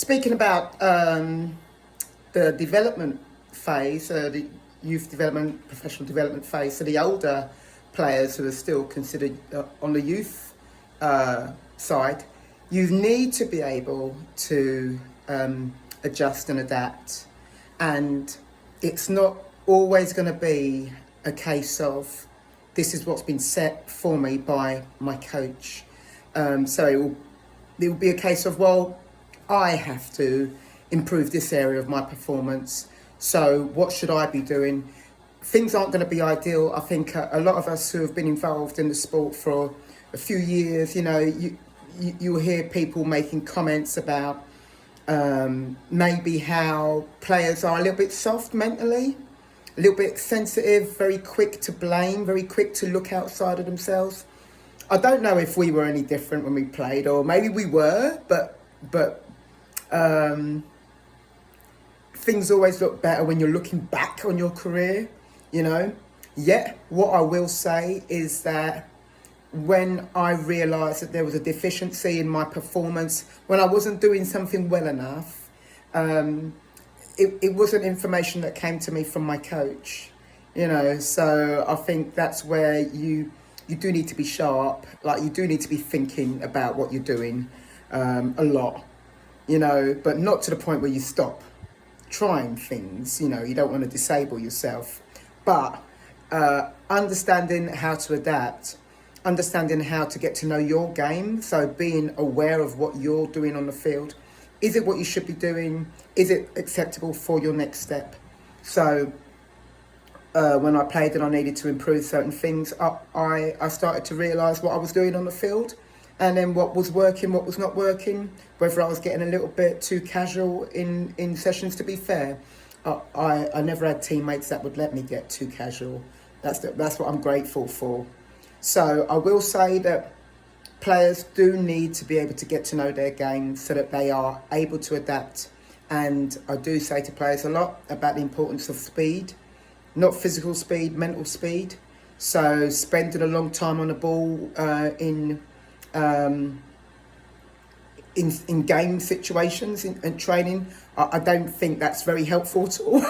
Speaking about the development phase, the youth development, professional development phase, so the older players who are still considered on the youth side, you need to be able to adjust and adapt. And it's not always going to be a case of this is what's been set for me by my coach. So it will be a case of, well, I have to improve this area of my performance. So what should I be doing? Things aren't going to be ideal. I think a lot of us who have been involved in the sport for a few years, you'll hear people making comments about maybe how players are a little bit soft mentally, a little bit sensitive, very quick to blame, very quick to look outside of themselves. I don't know if we were any different when we played, or maybe we were, but things always look better when you're looking back on your career, Yet, what I will say is that when I realised that there was a deficiency in my performance, when I wasn't doing something well enough, it wasn't information that came to me from my coach, So I think that's where you do need to be sharp, like you do need to be thinking about what you're doing a lot, but not to the point where you stop trying things, you don't want to disable yourself, but understanding how to adapt, understanding how to get to know your game, so being aware of what you're doing on the field. Is it what you should be doing? Is it acceptable for your next step? So when I played and I needed to improve certain things, I started to realise what I was doing on the field, and then what was working, what was not working, whether I was getting a little bit too casual in sessions. To be fair, I never had teammates that would let me get too casual. That's what I'm grateful for. So I will say that players do need to be able to get to know their game so that they are able to adapt. And I do say to players a lot about the importance of speed, not physical speed, mental speed. So spending a long time on the ball in game situations and training, I don't think that's very helpful at all.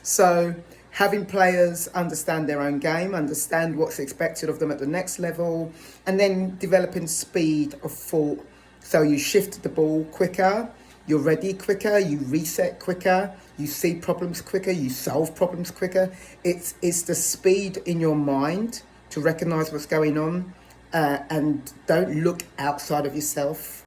So having players understand their own game, understand what's expected of them at the next level, and then developing speed of thought. So you shift the ball quicker, you're ready quicker, you reset quicker, you see problems quicker, you solve problems quicker. It's the speed in your mind to recognise what's going on, and don't look outside of yourself.